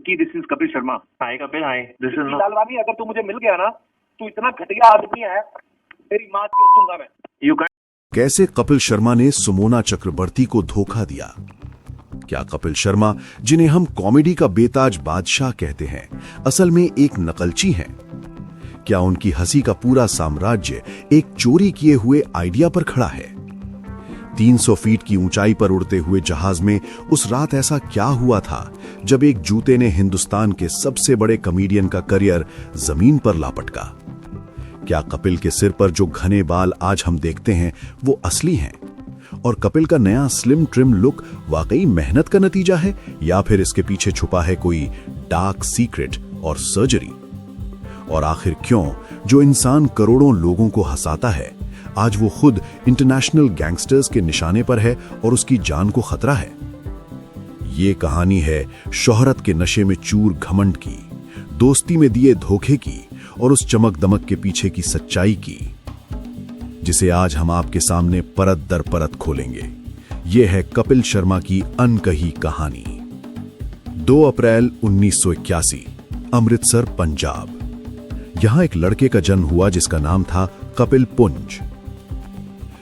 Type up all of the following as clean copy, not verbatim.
कि this is Kapil Sharma. Hi Kapil, hi. This is Lalwani, अगर तू मुझे मिल गया ना, तू इतना घटिया आदमी है, तेरी माँ को दूंगा मैं। You can. कैसे कपिल शर्मा ने सुमोना चक्रवर्ती को धोखा दिया? क्या कपिल शर्मा, जिन्हें हम कॉमेडी का बेताज बादशाह कहते हैं, असल में एक नकलची हैं? क्या उनकी हंसी का पूरा साम्राज्य एक चोरी किए हुए आइडिया पर खड़ा है? 300 फीट की ऊंचाई पर उड़ते हुए जहाज में उस रात ऐसा क्या हुआ था जब एक जूते ने हिंदुस्तान के सबसे बड़े कॉमेडियन का करियर जमीन पर लापटका? क्या कपिल के सिर पर जो घने बाल आज हम देखते हैं वो असली हैं? और कपिल का नया स्लिम ट्रिम लुक वाकई मेहनत का नतीजा है, या फिर इसके पीछे छुपा है कोई डार्क सीक्रेट और सर्जरी? और आखिर क्यों जो इंसान करोड़ों लोगों को हंसाता है, आज वो खुद इंटरनेशनल गैंगस्टर्स के निशाने पर है और उसकी जान को खतरा है? ये कहानी है शोहरत के नशे में चूर घमंड की, दोस्ती में दिए धोखे की और उस चमक दमक के पीछे की सच्चाई की, जिसे आज हम आपके सामने परत दर परत खोलेंगे। यह है कपिल शर्मा की अनकही कहानी। 2 अप्रैल 1981, अमृतसर, पंजाब। यहां एक लड़के का जन्म हुआ जिसका नाम था कपिल पुंज,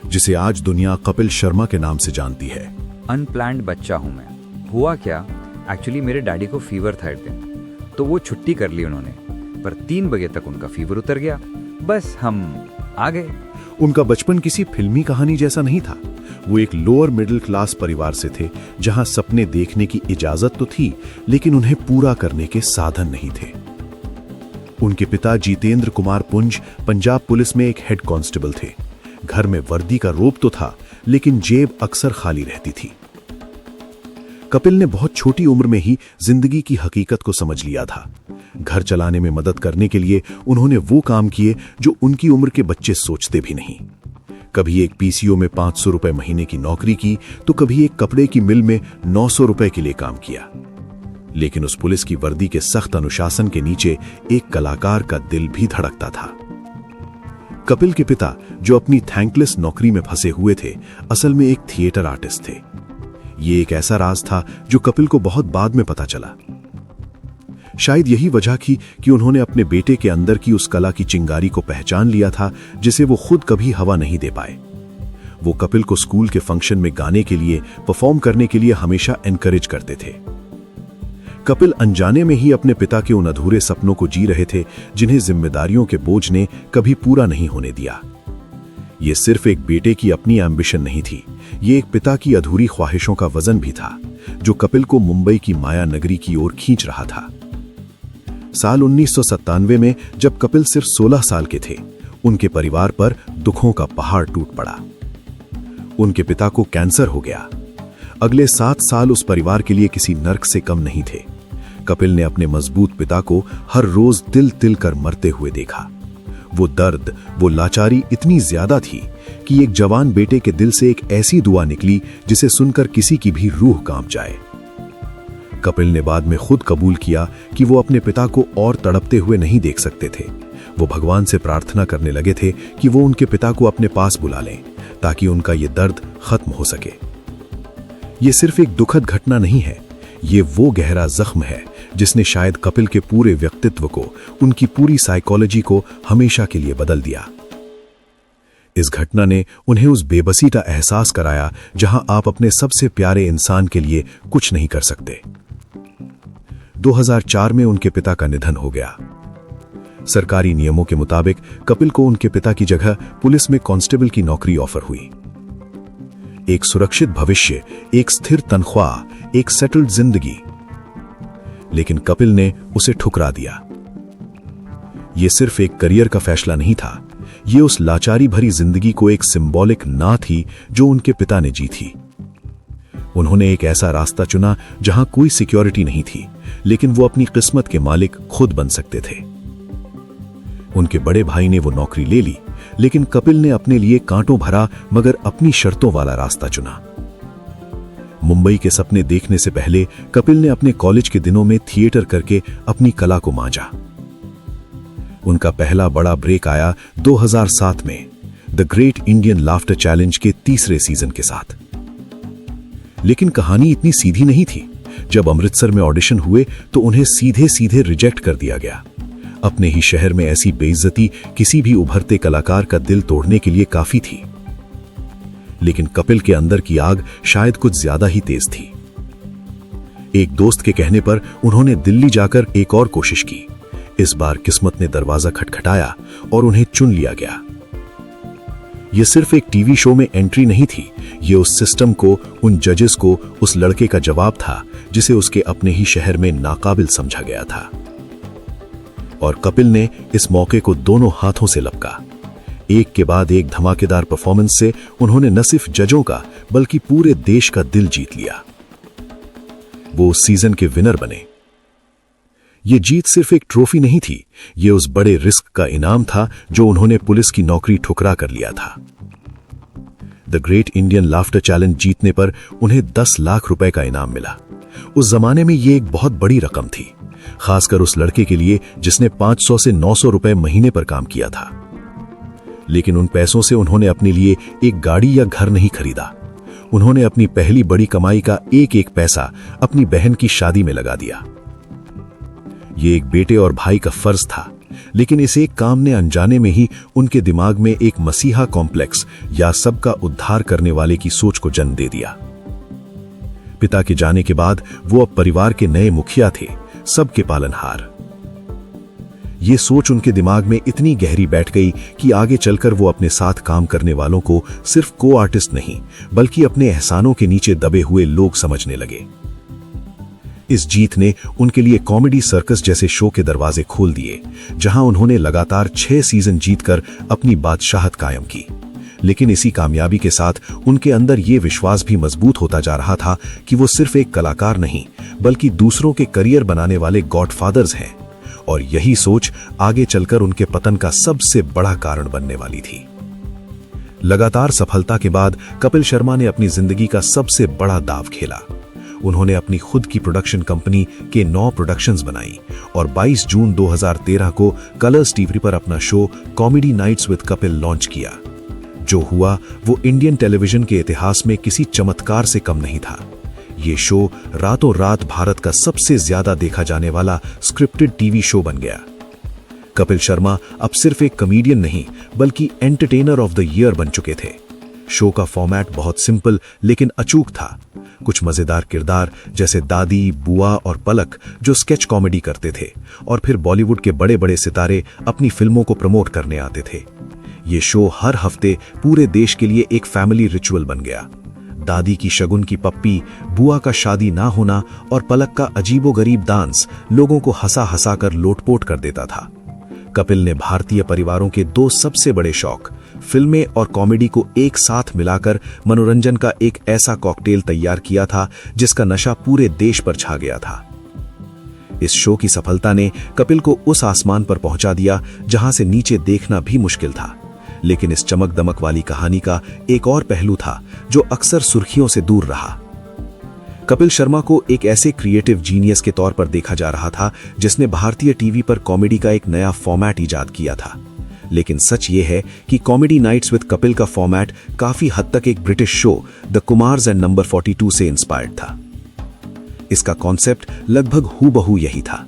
जिसे आज दुनिया कपिल शर्मा के नाम से जानती है। अनप्लान्ड बच्चा हूं मैं। हुआ क्या, एक्चुअली मेरे डैडी को फीवर था एक दिन, तो वो छुट्टी कर ली उन्होंने, पर 3 बजे तक उनका फीवर उतर गया, बस हम आ गए। उनका बचपन किसी फिल्मी कहानी जैसा नहीं था। वो एक लोअर मिडिल क्लास परिवार से थे, जहां सपने देखने की इजाजत तो थी, लेकिन उन्हें पूरा करने के साधन नहीं थे। उनके पिता जितेंद्र कुमार पुंज पंजाब पुलिस में एक हेड कांस्टेबल थे। घर में वर्दी का रोब तो था, लेकिन जेब अक्सर खाली रहती थी। कपिल ने बहुत छोटी उम्र में ही जिंदगी की हकीकत को समझ लिया था। घर चलाने में मदद करने के लिए उन्होंने वो काम किए जो उनकी उम्र के बच्चे सोचते भी नहीं। कभी एक पीसीओ में 500 रुपए महीने की नौकरी की, तो कभी एक कपड़े की मिल में 900 रुपए के लिए काम किया। लेकिन उस पुलिस की वर्दी के सख्त अनुशासन के नीचे एक कलाकार का दिल भी धड़कता था। कपिल के पिता, जो अपनी थैंकलेस नौकरी में फंसे हुए थे, असल में एक थिएटर आर्टिस्ट थे। ये एक ऐसा राज था जो कपिल को बहुत बाद में पता चला। शायद यही वजह थी कि उन्होंने अपने बेटे के अंदर की उस कला की चिंगारी को पहचान लिया था जिसे वो खुद कभी हवा नहीं दे पाए। वो कपिल को स्कूल के फंक्शन में गाने के लिए, परफॉर्म करने के लिए हमेशा एनकरेज करते थे। कपिल अनजाने में ही अपने पिता के उन अधूरे सपनों को जी रहे थे जिन्हें जिम्मेदारियों के बोझ ने कभी पूरा नहीं होने दिया। ये सिर्फ एक बेटे की अपनी एम्बिशन नहीं थी, ये एक पिता की अधूरी ख्वाहिशों का वजन भी था, जो कपिल को मुंबई की माया नगरी की ओर खींच रहा था। साल 1997 में जब कपिल सिर्फ 16 साल के थे, उनके परिवार पर दुखों का पहाड़ टूट पड़ा। उनके पिता को कैंसर हो गया। अगले 7 साल उस परिवार के लिए किसी नर्क से कम नहीं थे। कपिल ने अपने मजबूत पिता को हर रोज तिल तिल कर मरते हुए देखा। वो दर्द, वो लाचारी इतनी ज्यादा थी कि एक जवान बेटे के दिल से एक ऐसी दुआ निकली जिसे सुनकर किसी की भी रूह कांप जाए। कपिल ने बाद में खुद कबूल किया कि वो अपने पिता को और तड़पते हुए नहीं देख सकते थे। वो भगवान से प्रार्थना करने लगे थे कि वो उनके पिता को अपने पास बुला लें, ताकि उनका ये दर्द खत्म हो सके। ये सिर्फ एक दुखद घटना नहीं है, ये वो गहरा जख्म है जिसने शायद कपिल के पूरे व्यक्तित्व को, उनकी पूरी साइकोलॉजी को हमेशा के लिए बदल दिया। इस घटना ने उन्हें उस बेबसी का एहसास कराया जहां आप अपने सबसे प्यारे इंसान के लिए कुछ नहीं कर सकते। 2004 में उनके पिता का निधन हो गया। सरकारी नियमों के मुताबिक कपिल को उनके पिता की जगह पुलिस में कांस्टेबल की नौकरी ऑफर हुई। एक सुरक्षित भविष्य, एक स्थिर तनख्वाह, एक सेटल्ड जिंदगी। लेकिन कपिल ने उसे ठुकरा दिया। यह सिर्फ एक करियर का फैसला नहीं था, यह उस लाचारी भरी जिंदगी को एक सिंबॉलिक ना थी जो उनके पिता ने जी थी। उन्होंने एक ऐसा रास्ता चुना जहां कोई सिक्योरिटी नहीं थी, लेकिन वो अपनी किस्मत के मालिक खुद बन सकते थे। उनके बड़े भाई ने वो नौकरी ले ली, लेकिन कपिल ने अपने लिए कांटों भरा मगर अपनी शर्तों वाला रास्ता चुना। मुंबई के सपने देखने से पहले कपिल ने अपने कॉलेज के दिनों में थिएटर करके अपनी कला को मांझा। उनका पहला बड़ा ब्रेक आया 2007 में the great Indian laughter challenge के तीसरे सीजन के साथ। लेकिन कहानी इतनी सीधी नहीं थी। जब अमृतसर में ऑडिशन हुए तो उन्हें सीधे सीधे रिजेक्ट कर दिया गया। अपने ही शहर में ऐसी बेइज्जती किसी भी उभरते कलाकार का दिल तोड़ने के लिए काफी थी। लेकिन कपिल के अंदर की आग शायद कुछ ज्यादा ही तेज थी। एक दोस्त के कहने पर उन्होंने दिल्ली जाकर एक और कोशिश की। इस बार किस्मत ने दरवाजा खटखटाया और उन्हें चुन लिया गया। यह सिर्फ एक टीवी शो में एंट्री नहीं थी, ये उस सिस्टम को, उन जजेस को, उस लड़के का जवाब था जिसे उसके अपने ही शहर में नाकाबिल समझा गया था। और कपिल ने इस मौके को दोनों हाथों से लपका। एक के बाद एक धमाकेदार परफॉर्मेंस से उन्होंने न सिर्फ जजों का बल्कि पूरे देश का दिल जीत लिया। वो उस सीजन के विनर बने। ये जीत सिर्फ एक ट्रॉफी नहीं थी, ये उस बड़े रिस्क का इनाम था जो उन्होंने पुलिस की नौकरी ठुकरा कर लिया था। The great Indian laughter challenge जीतने पर उन्हें 10 लाख रुपए का इनाम मिला। उस जमाने में ये एक बहुत बड़ी रकम थी, खासकर उस लड़के के लिए जिसने 500 से 900 रुपए महीने पर काम किया था। लेकिन उन पैसों से उन्होंने अपने लिए एक गाड़ी या घर नहीं खरीदा। उन्होंने अपनी पहली बड़ी कमाई का एक एक पैसा अपनी बहन की शादी में लगा दिया। ये एक बेटे और भाई का फर्ज था, लेकिन इस एक काम ने अनजाने में ही उनके दिमाग में एक मसीहा कॉम्प्लेक्स या सबका उद्धार करने वाले की सोच को जन्म दे दिया। पिता के जाने के बाद वो अब परिवार के नए मुखिया थे, सबके पालनहार। ये सोच उनके दिमाग में इतनी गहरी बैठ गई कि आगे चलकर वो अपने साथ काम करने वालों को सिर्फ को आर्टिस्ट नहीं बल्कि अपने एहसानों के नीचे दबे हुए लोग समझने लगे। इस जीत ने उनके लिए कॉमेडी सर्कस जैसे शो के दरवाजे खोल दिए, जहां उन्होंने लगातार 6 सीजन जीतकर अपनी बादशाहत कायम की। लेकिन इसी कामयाबी के साथ उनके अंदर ये विश्वास भी मजबूत होता जा रहा था कि वो सिर्फ एक कलाकार नहीं बल्कि दूसरों के करियर बनाने वाले गॉडफादर्स हैं। और यही सोच आगे चलकर उनके पतन का सबसे बड़ा कारण बनने वाली थी। लगातार सफलता के बाद कपिल शर्मा ने अपनी जिंदगी का सबसे बड़ा दाव खेला। उन्होंने अपनी खुद की प्रोडक्शन कंपनी के 9 प्रोडक्शंस बनाई और 22 जून 2013 को कलर्स टीवी पर अपना show comedy nights with Kapil launch किया। जो हुआ वो इंडियन टेलीविजन के इतिहास में किसी चमत्कार से कम नहीं था। ये शो रातों रात भारत का सबसे ज्यादा देखा जाने वाला स्क्रिप्टेड टीवी शो बन गया। कपिल शर्मा अब सिर्फ एक कॉमेडियन नहीं बल्कि एंटरटेनर ऑफ द ईयर बन चुके थे। शो का फॉर्मेट बहुत सिंपल लेकिन अचूक था। कुछ मजेदार किरदार जैसे दादी, बुआ और पलक जो स्केच कॉमेडी करते थे, और फिर बॉलीवुड के बड़े बड़े सितारे अपनी फिल्मों को प्रमोट करने आते थे। ये शो हर हफ्ते पूरे देश के लिए एक फैमिली रिचुअल बन गया। दादी की शगुन की पप्पी, बुआ का शादी ना होना और पलक का अजीबोगरीब डांस लोगों को हंसा हंसा कर लोटपोट कर देता था। कपिल ने भारतीय परिवारों के 2 सबसे बड़े शौक, फिल्में और कॉमेडी को एक साथ मिलाकर मनोरंजन का एक ऐसा कॉकटेल तैयार किया था जिसका नशा पूरे देश पर छा गया था। इस शो की सफलता ने कपिल को उस आसमान पर पहुंचा दिया जहां से नीचे देखना भी मुश्किल था। लेकिन इस चमक दमक वाली कहानी का एक और पहलू था जो अक्सर सुर्खियों से दूर रहा। कपिल शर्मा को एक ऐसे क्रिएटिव जीनियस के तौर पर देखा जा रहा था जिसने भारतीय टीवी पर कॉमेडी का एक नया फॉर्मेट इजाद किया था। लेकिन सच ये है कि कॉमेडी नाइट्स विद कपिल का फॉर्मेट काफी हद तक एक British show the Kumars and number 42 से इंस्पायर्ड था। इसका कॉन्सेप्ट लगभग हूबहू यही था।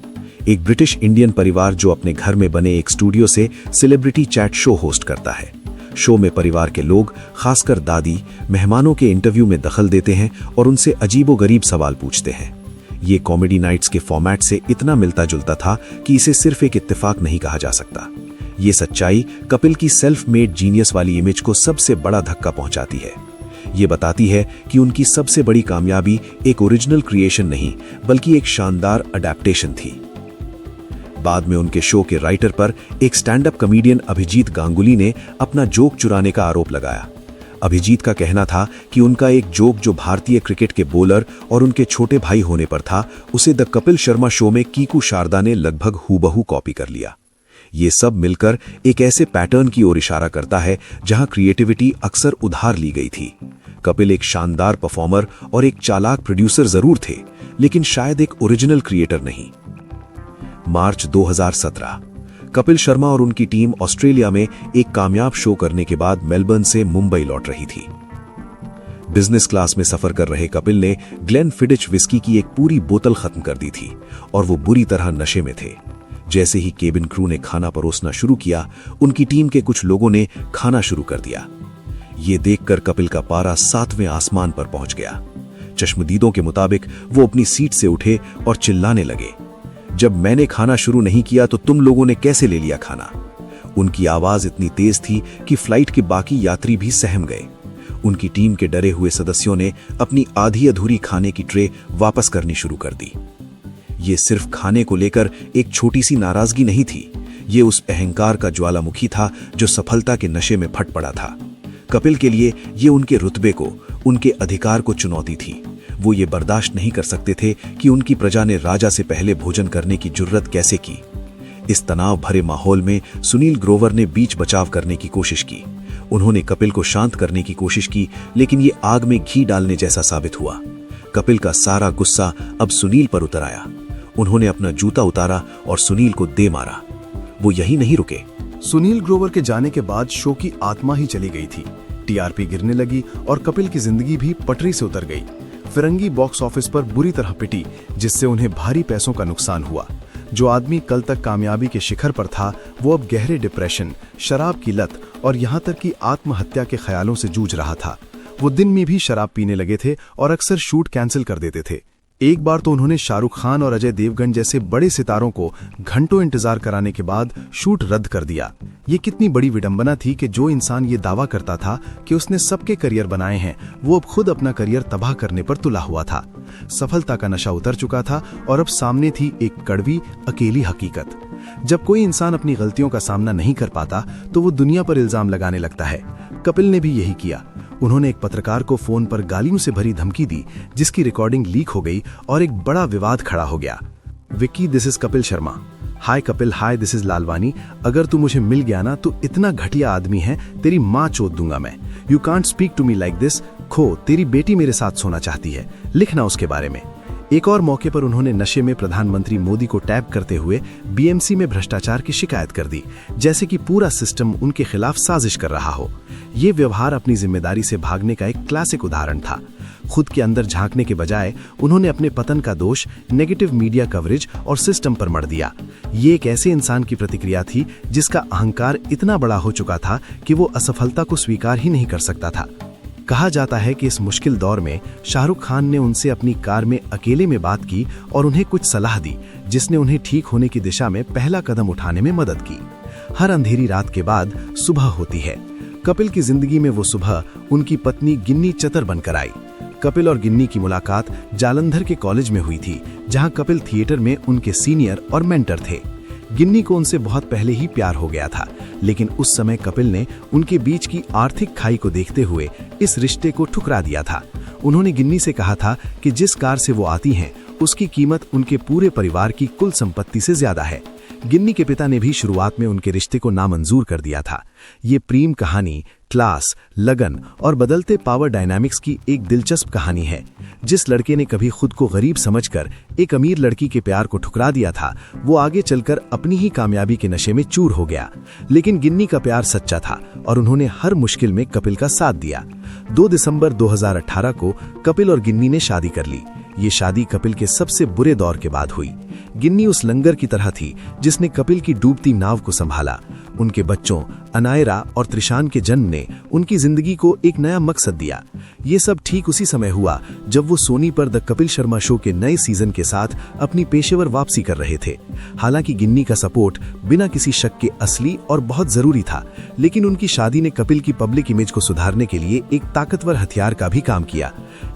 एक ब्रिटिश इंडियन परिवार जो अपने घर में बने एक स्टूडियो से सेलिब्रिटी चैट शो होस्ट करता है। शो में परिवार के लोग, खासकर दादी, मेहमानों के इंटरव्यू में दखल देते हैं और उनसे अजीबोगरीब सवाल पूछते हैं। ये कॉमेडी नाइट्स के फॉर्मेट से इतना मिलता जुलता था कि इसे सिर्फ एक इत्तेफाक नहीं कहा जा सकता। ये सच्चाई कपिल की सेल्फ मेड जीनियस वाली इमेज को सबसे बड़ा धक्का पहुंचाती है। ये बताती है कि उनकी सबसे बड़ी कामयाबी एक ओरिजिनल क्रिएशन नहीं बल्कि एक शानदार अडैप्टेशन थी। बाद में उनके शो के राइटर पर एक stand up comedian Abhijeet Ganguly ने अपना जोक चुराने का आरोप लगाया। अभिजीत का कहना था कि उनका एक जोक जो भारतीय क्रिकेट के बॉलर और उनके छोटे भाई होने पर था, उसे द कपिल शर्मा शो में कीकू शारदा ने लगभग हूबहू कॉपी कर लिया। ये सब मिलकर एक ऐसे पैटर्न की ओर इशारा करता है जहां क्रिएटिविटी अक्सर उधार ली गई थी। कपिल एक शानदार परफॉर्मर और एक चालाक प्रोड्यूसर जरूर थे, लेकिन शायद एक ओरिजिनल क्रिएटर नहीं। मार्च 2017 कपिल शर्मा और उनकी टीम ऑस्ट्रेलिया में एक कामयाब शो करने के बाद मेलबर्न से मुंबई लौट रही थी। बिजनेस क्लास में सफर कर रहे कपिल ने ग्लेनफिडिच विस्की की एक पूरी बोतल खत्म कर दी थी और वो बुरी तरह नशे में थे। जैसे ही केबिन क्रू ने खाना परोसना शुरू किया, उनकी टीम के कुछ लोगों ने खाना शुरू कर दिया। ये देखकर कपिल का पारा 7वें आसमान पर पहुंच गया। चश्मदीदों के मुताबिक वो अपनी सीट से उठे और चिल्लाने लगे, जब मैंने खाना शुरू नहीं किया तो तुम लोगों ने कैसे ले लिया खाना? उनकी आवाज इतनी तेज थी कि फ्लाइट के बाकी यात्री भी सहम गए। उनकी टीम के डरे हुए सदस्यों ने अपनी आधी अधूरी खाने की ट्रे वापस करनी शुरू कर दी। ये सिर्फ खाने को लेकर एक छोटी सी नाराजगी नहीं थी, ये उस अहंकार का ज्वालामुखी था जो सफलता के नशे में फट पड़ा था। कपिल के लिए ये उनके रुतबे को, उनके अधिकार को चुनौती थी। वो ये बर्दाश्त नहीं कर सकते थे कि उनकी प्रजा ने राजा से पहले भोजन करने की जुर्रत कैसे की। इस तनाव भरे माहौल में सुनील ग्रोवर ने बीच बचाव करने की कोशिश की। उन्होंने कपिल को शांत करने की कोशिश की, लेकिन ये आग में घी डालने जैसा साबित हुआ। कपिल का सारा गुस्सा अब सुनील पर उतर आया। उन्होंने अपना जूता उतारा और सुनील को दे मारा। वो यही नहीं रुके। सुनील ग्रोवर के जाने के बाद शो की आत्मा ही चली गई थी। टीआरपी गिरने लगी और कपिल की जिंदगी भी पटरी से उतर गई। फिरंगी बॉक्स ऑफिस पर बुरी तरह पिटी, जिससे उन्हें भारी पैसों का नुकसान हुआ। जो आदमी कल तक कामयाबी के शिखर पर था, वो अब गहरे डिप्रेशन, शराब की लत और यहाँ तक कि आत्महत्या के ख्यालों से जूझ रहा था। वो दिन में भी शराब पीने लगे थे और अक्सर शूट कैंसिल कर देते थे। एक बार तो उन्होंने शाहरुख खान और अजय देवगन जैसे बड़े सितारों को घंटों इंतजार कराने के बाद शूट रद्द कर दिया। ये कितनी बड़ी विडंबना थी कि जो इंसान ये दावा करता था कि उसने सबके करियर बनाए हैं, वो अब खुद अपना करियर तबाह करने पर तुला हुआ था। सफलता का नशा उतर चुका था और अब सामने थी एक कड़वी, अकेली हकीकत। जब कोई इंसान अपनी गलतियों का सामना नहीं कर पाता तो वो दुनिया पर इल्जाम लगाने लगता है। कपिल ने भी यही किया। उन्होंने एक पत्रकार को फोन पर गालियों से भरी धमकी दी, जिसकी रिकॉर्डिंग लीक हो गई और एक बड़ा विवाद खड़ा हो गया। Vicky, this is Kapil Sharma. Hi Kapil, hi this is Lalwani. अगर तू मुझे मिल गया ना तो इतना घटिया आदमी है, तेरी माँ चोद दूंगा मैं। You can't speak to me like this. खो, तेरी बेटी मेरे साथ सोना चाहती है, लिखना उसके बारे में। एक और मौके पर उन्होंने नशे में प्रधानमंत्री मोदी को टैग करते हुए बीएमसी में भ्रष्टाचार की शिकायत कर दी, जैसे कि पूरा सिस्टम उनके खिलाफ साजिश कर रहा हो। ये व्यवहार अपनी जिम्मेदारी से भागने का एक क्लासिक उदाहरण था। खुद के अंदर झांकने के बजाय उन्होंने अपने पतन का दोष नेगेटिव मीडिया कवरेज और सिस्टम पर मढ़ दिया। ये एक ऐसे इंसान की प्रतिक्रिया थी जिसका अहंकार इतना बड़ा हो चुका था कि वो असफलता को स्वीकार ही नहीं कर सकता था। कहा जाता है कि इस मुश्किल दौर में शाहरुख खान ने उनसे अपनी कार में अकेले में बात की और उन्हें कुछ सलाह दी, जिसने उन्हें ठीक होने की दिशा में पहला कदम उठाने में मदद की। हर अंधेरी रात के बाद सुबह होती है। कपिल की जिंदगी में वो सुबह उनकी पत्नी गिन्नी चतर बनकर आई। कपिल और गिन्नी की मुलाकात जालंधर के कॉलेज में हुई थी, जहां कपिल थिएटर में उनके सीनियर और मेंटर थे। गिन्नी को उनसे बहुत पहले ही प्यार हो गया था, लेकिन उस समय कपिल ने उनके बीच की आर्थिक खाई को देखते हुए इस रिश्ते को ठुकरा दिया था। उन्होंने गिन्नी से कहा था कि जिस कार से वो आती हैं, उसकी कीमत उनके पूरे परिवार की कुल संपत्ति से ज्यादा है। गिन्नी के पिता ने भी शुरुआत में उनके रिश्ते को नामंजूर कर दिया था। ये प्रेम कहानी क्लास, लगन और बदलते पावर डायनामिक्स की एक दिलचस्प कहानी है। जिस लड़के ने कभी खुद को गरीब समझकर एक अमीर लड़की के प्यार को ठुकरा दिया था, वो आगे चलकर अपनी ही कामयाबी के नशे में चूर हो गया। लेकिन गिन्नी का प्यार सच्चा था और उन्होंने हर मुश्किल में कपिल का साथ दिया। 2 दिसंबर 2018 को कपिल और गिन्नी ने शादी कर ली। ये शादी कपिल के सबसे बुरे दौर के बाद हुई। गिन्नी उस लंगर की तरह थी जिसने कपिल की डूबती नाव को संभाला। उनके बच्चों अनायरा और त्रिशान के जन्म ने उनकी जिंदगी को एक नया मकसद दिया। ये सब ठीक उसी समय हुआ जब वो सोनी पर द कपिल शर्मा शो के नए सीजन के साथ अपनी पेशेवर वापसी कर रहे थे। हालांकि गिन्नी का सपोर्ट बिना किसी शक के असली और बहुत जरूरी था, लेकिन उनकी शादी ने कपिल की पब्लिक इमेज को सुधारने के लिए एक ताकतवर हथियार का भी काम किया।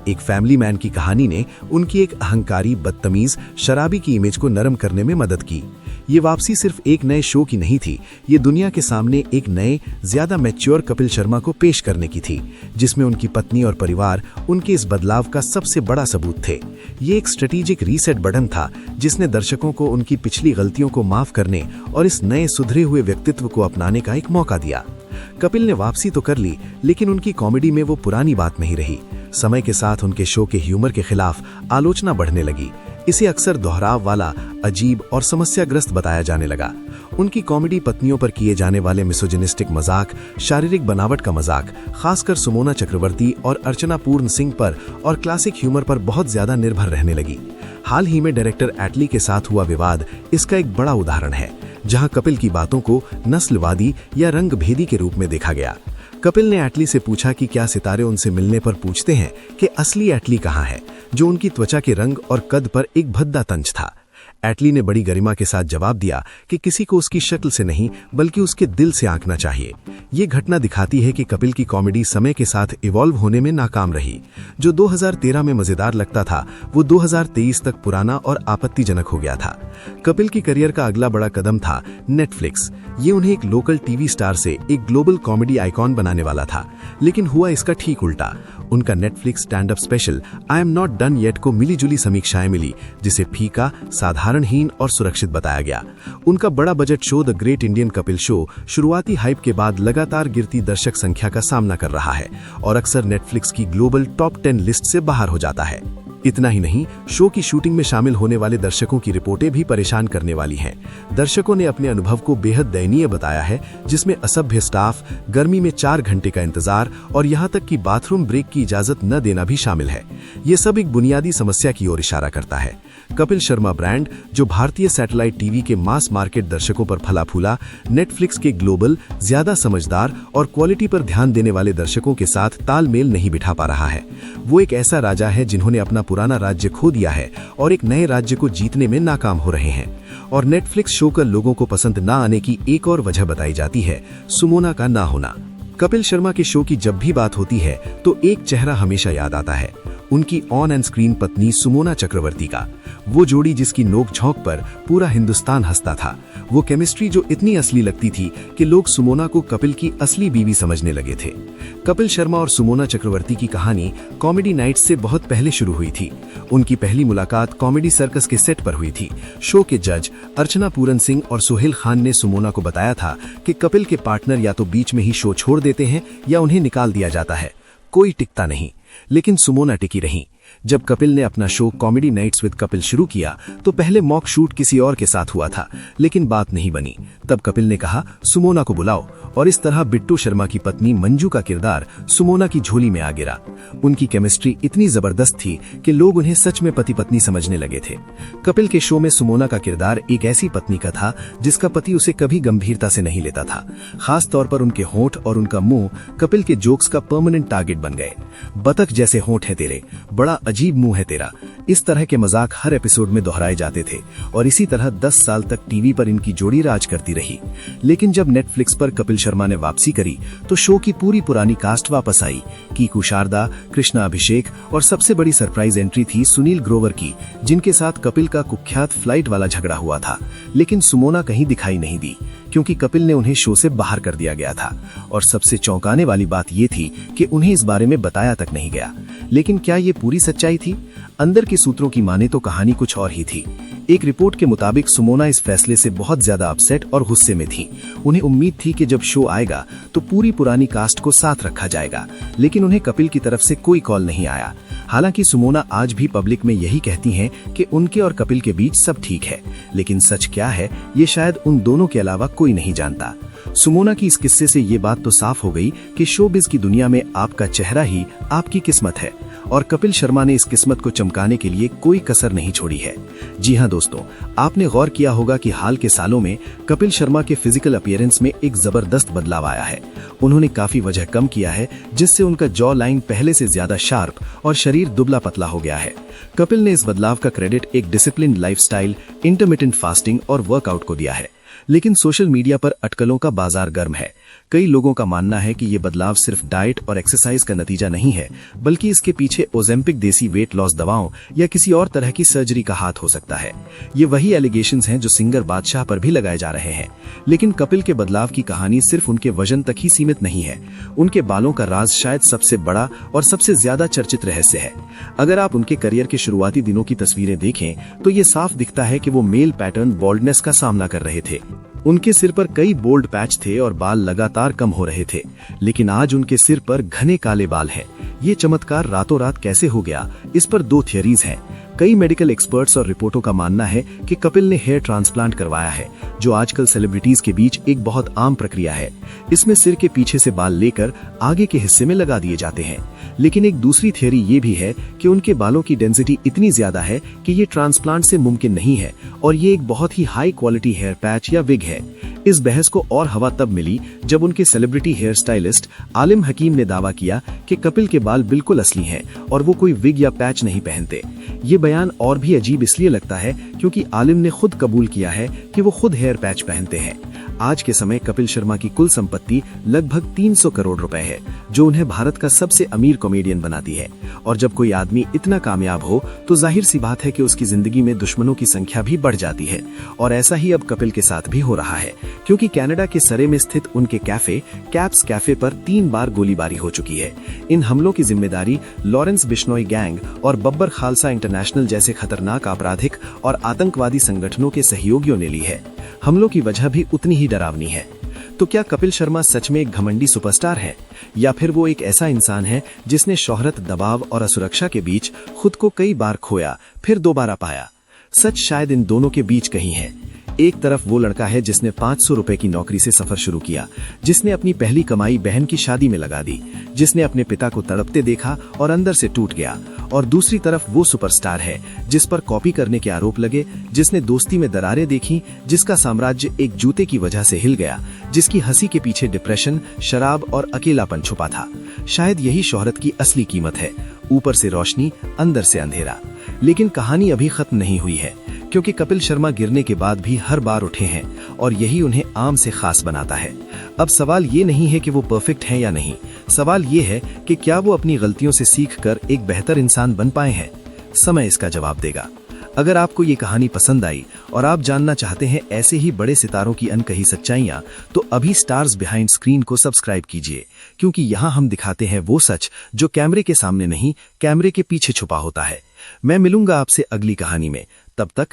एक फैमिली मैन की कहानी ने उनकी एक अहंकारी, बदतमीज, शराबी की इमेज को नरम करने में मदद की। ये वापसी सिर्फ एक नए शो की नहीं थी, ये दुनिया के सामने एक नए, ज्यादा मैच्योर कपिल शर्मा को पेश करने की थी, जिसमें उनकी पत्नी और परिवार उनके इस बदलाव का सबसे बड़ा सबूत थे। ये एक स्ट्रेटेजिक रीसेट बटन था जिसने दर्शकों को उनकी पिछली गलतियों को माफ करने और इस नए सुधरे हुए व्यक्तित्व को अपनाने का एक मौका दिया। कपिल ने वापसी तो कर ली, लेकिन उनकी कॉमेडी में वो पुरानी बात नहीं रही। समय के साथ उनके शो के ह्यूमर के खिलाफ आलोचना बढ़ने लगी। इसे अक्सर दोहराव वाला, अजीब और समस्याग्रस्त बताया जाने लगा। उनकी कॉमेडी पत्नियों पर किए जाने वाले मिसोजिनिस्टिक मजाक, शारीरिक बनावट का मजाक, खासकर सुमोना चक्रवर्ती और अर्चना पूर्ण सिंह पर और क्लासिक ह्यूमर पर बहुत ज्यादा निर्भर रहने लगी। हाल ही में डायरेक्टर एटली के साथ हुआ विवाद इसका एक बड़ा उदाहरण है, जहां कपिल की बातों को नस्लवादी या रंगभेदी के रूप में देखा गया। कपिल ने एटली से पूछा कि क्या सितारे उनसे मिलने पर पूछते हैं कि असली एटली कहाँ है, जो उनकी त्वचा के रंग और कद पर एक भद्दा तंज था। एटली ने बड़ी गरिमा के साथ जवाब दिया कि किसी को उसकी शक्ल से नहीं बल्कि उसके दिल से आंकना चाहिए। ये घटना दिखाती है कि कपिल की कॉमेडी समय के साथ इवॉल्व होने में नाकाम रही। जो 2013 में मजेदार लगता था वो 2023 तक पुराना और आपत्तिजनक हो गया था। कपिल की करियर का अगला बड़ा कदम था नेटफ्लिक्स। ये उन्हें एक लोकल टीवी स्टार से एक ग्लोबल कॉमेडी आइकॉन बनाने वाला था, लेकिन हुआ इसका ठीक उल्टा। उनका Netflix stand up special I am not done yet को मिलीजुली समीक्षाएं मिली, जिसे फीका, साधारणहीन और सुरक्षित बताया गया। उनका बड़ा budget show the great Indian Kapil show शुरुआती हाइप के बाद लगातार गिरती दर्शक संख्या का सामना कर रहा है और अक्सर नेटफ्लिक्स की ग्लोबल टॉप 10 लिस्ट से बाहर हो जाता है। इतना ही नहीं, शो की शूटिंग में शामिल होने वाले दर्शकों की रिपोर्टें भी परेशान करने वाली हैं। दर्शकों ने अपने अनुभव को बेहद दयनीय बताया है, जिसमें असभ्य स्टाफ, गर्मी में 4 घंटे का इंतजार और यहां तक कि बाथरूम ब्रेक की इजाजत न देना भी शामिल है। ये सब एक बुनियादी समस्या की ओर इशारा करता है। कपिल शर्मा ब्रांड, जो भारतीय सैटेलाइट टीवी के मास मार्केट दर्शकों पर फला फूला, नेटफ्लिक्स के ग्लोबल, ज्यादा समझदार और क्वालिटी पर ध्यान देने वाले दर्शकों के साथ तालमेल नहीं बिठा पा रहा है। वो एक ऐसा राजा है जिन्होंने अपना पुराना राज्य खो दिया है और एक नए राज्य को जीतने में नाकाम हो रहे हैं। और नेटफ्लिक्स शो का लोगों को पसंद ना आने की एक और वजह बताई जाती है सुमोना का ना होना। कपिल शर्मा के शो की जब भी बात होती है तो एक चेहरा हमेशा याद आता है, उनकी ऑन एंड स्क्रीन पत्नी सुमोना चक्रवर्ती का। वो जोड़ी जिसकी नोक झोंक पर पूरा हिंदुस्तान हंसता था। वो केमिस्ट्री जो इतनी असली लगती थी कि लोग सुमोना को कपिल की असली बीवी समझने लगे थे। कपिल शर्मा और सुमोना चक्रवर्ती की कहानी कॉमेडी नाइट से बहुत पहले शुरू हुई थी। उनकी पहली मुलाकात कॉमेडी सर्कस के सेट पर हुई थी। शो के जज अर्चना पूरन सिंह और सोहेल खान ने सुमोना को बताया था कि कपिल के पार्टनर या तो बीच में ही शो छोड़ देते हैं या उन्हें निकाल दिया जाता है, कोई टिकता नहीं। लेकिन सुमोना टिकी रही। जब कपिल ने अपना show comedy nights with Kapil शुरू किया तो पहले मॉक शूट किसी और के साथ हुआ था, लेकिन बात नहीं बनी। तब कपिल ने कहा सुमोना को बुलाओ, और इस तरह बिट्टू शर्मा की पत्नी मंजू का किरदार सुमोना की झोली में आ गिरा। उनकी केमिस्ट्री इतनी जबरदस्त थी कि लोग उन्हें सच में पति पत्नी समझने लगे थे। कपिल के शो में सुमोना का किरदार एक ऐसी पत्नी का था जिसका पति उसे कभी गंभीरता से नहीं लेता था। खास तौर पर उनके होंठ और उनका मुंह कपिल के जोक्स का परमानेंट टारगेट बन गए। बतख जैसे होंठ है तेरे, बड़ा अजीब मुंह है तेरा, इस तरह के मजाक हर एपिसोड में दोहराए जाते थे और इसी तरह 10 साल तक टीवी पर इनकी जोड़ी राज करती रही। लेकिन जब नेटफ्लिक्स पर कपिल शर्मा ने वापसी करी तो शो की पूरी पुरानी कास्ट वापस आई। कीकू शारदा, कृष्णा अभिषेक और सबसे बड़ी सरप्राइज एंट्री थी सुनील ग्रोवर की, जिनके साथ कपिल का कुख्यात फ्लाइट वाला झगड़ा हुआ था। लेकिन सुमोना कहीं दिखाई नहीं दी क्योंकि कपिल ने उन्हें शो से बाहर कर दिया गया था। और सबसे चौंकाने वाली बात ये थी कि उन्हें इस बारे में बताया तक नहीं गया। लेकिन क्या ये पूरी सच्चाई थी? अंदर के सूत्रों की माने तो कहानी कुछ और ही थी। एक रिपोर्ट के मुताबिक सुमोना इस फैसले से बहुत ज्यादा अपसेट और गुस्से में थी। उन्हें उम्मीद थी कि जब शो आएगा तो पूरी पुरानी कास्ट को साथ रखा जाएगा, लेकिन उन्हें कपिल की तरफ से कोई कॉल नहीं आया। हालांकि सुमोना आज भी पब्लिक में यही कहती हैं कि उनके और कपिल के बीच सब ठीक है, लेकिन सच क्या है ये शायद उन दोनों के अलावा कोई नहीं जानता। सुमोना की इस किस्से से ये बात तो साफ हो गई कि शोबिज की दुनिया में आपका चेहरा ही आपकी किस्मत है, और कपिल शर्मा ने इस किस्मत को चमकाने के लिए कोई कसर नहीं छोड़ी है। जी हाँ दोस्तों, आपने गौर किया होगा कि हाल के सालों में कपिल शर्मा के फिजिकल अपीयरेंस में एक जबरदस्त बदलाव आया है। उन्होंने काफी वजह कम किया है, जिससे उनका जॉ लाइन पहले से ज्यादा शार्प और शरीर दुबला पतला हो गया है। कपिल ने इस बदलाव का क्रेडिट एक डिसिप्लिन्ड लाइफस्टाइल, इंटरमिटेंट फास्टिंग और वर्कआउट को दिया है। लेकिन सोशल मीडिया पर अटकलों का बाजार गर्म है। कई लोगों का मानना है कि ये बदलाव सिर्फ डाइट और एक्सरसाइज का नतीजा नहीं है, बल्कि इसके पीछे ओजेम्पिक देसी वेट लॉस दवाओं या किसी और तरह की सर्जरी का हाथ हो सकता है। ये वही एलिगेशंस हैं जो सिंगर बादशाह पर भी लगाए जा रहे हैं। लेकिन कपिल के बदलाव की कहानी सिर्फ उनके वजन तक ही सीमित नहीं है। उनके बालों का राज शायद सबसे बड़ा और सबसे ज्यादा चर्चित रहस्य है। अगर आप उनके करियर के शुरुआती दिनों की तस्वीरें देखें तो ये साफ दिखता है कि वो मेल पैटर्न बॉल्डनेस का सामना कर रहे थे। उनके सिर पर कई बोल्ड पैच थे और बाल लगातार कम हो रहे थे, लेकिन आज उनके सिर पर घने काले बाल हैं। ये चमत्कार रातों रात कैसे हो गया, इस पर 2 थियरीज हैं। कई मेडिकल एक्सपर्ट्स और रिपोर्टों का मानना है कि कपिल ने हेयर ट्रांसप्लांट करवाया है, जो आजकल सेलिब्रिटीज के बीच एक बहुत आम प्रक्रिया है। इसमें सिर के पीछे से बाल लेकर आगे के हिस्से में लगा दिए जाते हैं। लेकिन एक दूसरी थियरी ये भी है कि उनके बालों की डेंसिटी इतनी ज्यादा है कि ये ट्रांसप्लांट से मुमकिन नहीं है और ये एक बहुत ही हाई क्वालिटी हेयर पैच या विग है। इस बहस को और हवा तब मिली जब उनके सेलिब्रिटी हेयर स्टाइलिस्ट आलिम हकीम ने दावा किया कि कपिल के बाल बिल्कुल असली हैं और वो कोई विग या पैच नहीं पहनते। ये बयान और भी अजीब इसलिए लगता है क्योंकि आलिम ने खुद कबूल किया है कि वो खुद हेयर पैच पहनते हैं। आज के समय कपिल शर्मा की कुल संपत्ति लगभग 300 करोड़ रुपए है, जो उन्हें भारत का सबसे अमीर कॉमेडियन बनाती है। और जब कोई आदमी इतना कामयाब हो तो जाहिर सी बात है कि उसकी जिंदगी में दुश्मनों की संख्या भी बढ़ जाती है। और ऐसा ही अब कपिल के साथ भी हो रहा है, क्योंकि कनाडा के सरे में स्थित उनके कैफे कैप्स कैफे पर 3 बार गोलीबारी हो चुकी है। इन हमलों की जिम्मेदारी लॉरेंस बिश्नोई गैंग और बब्बर खालसा इंटरनेशनल जैसे खतरनाक आपराधिक और आतंकवादी संगठनों के सहयोगियों ने ली है। हमलों की वजह भी उतनी ही डरावनी है। तो क्या कपिल शर्मा सच में एक घमंडी सुपरस्टार है, या फिर वो एक ऐसा इंसान है जिसने शोहरत, दबाव और असुरक्षा के बीच खुद को कई बार खोया फिर दोबारा पाया? सच शायद इन दोनों के बीच कहीं है। एक तरफ वो लड़का है जिसने 500 रुपए की नौकरी से सफर शुरू किया, जिसने अपनी पहली कमाई बहन की शादी में लगा दी, जिसने अपने पिता को तड़पते देखा और अंदर से टूट गया। और दूसरी तरफ वो सुपरस्टार है जिस पर कॉपी करने के आरोप लगे, जिसने दोस्ती में दरारें देखी, जिसका साम्राज्य एक जूते की वजह से हिल गया, जिसकी हंसी के पीछे डिप्रेशन, शराब और अकेलापन छुपा था। शायद यही शोहरत की असली कीमत है, ऊपर से रोशनी, अंदर से अंधेरा। लेकिन कहानी अभी खत्म नहीं हुई है, क्योंकि कपिल शर्मा गिरने के बाद भी हर बार उठे हैं और यही उन्हें आम से खास बनाता है। अब सवाल ये नहीं है कि वो परफेक्ट हैं या नहीं, सवाल ये है कि क्या वो अपनी गलतियों से सीखकर एक बेहतर इंसान बन पाए हैं। समय इसका जवाब देगा। अगर आपको ये कहानी पसंद आई और आप जानना चाहते हैं ऐसे ही बड़े सितारों की अनकही सच्चाइयां, तो अभी स्टार्स बिहाइंड स्क्रीन को सब्सक्राइब कीजिए, क्योंकि यहाँ हम दिखाते हैं वो सच जो कैमरे के सामने नहीं, कैमरे के पीछे छुपा होता है। मैं मिलूंगा आपसे अगली कहानी में। तब तक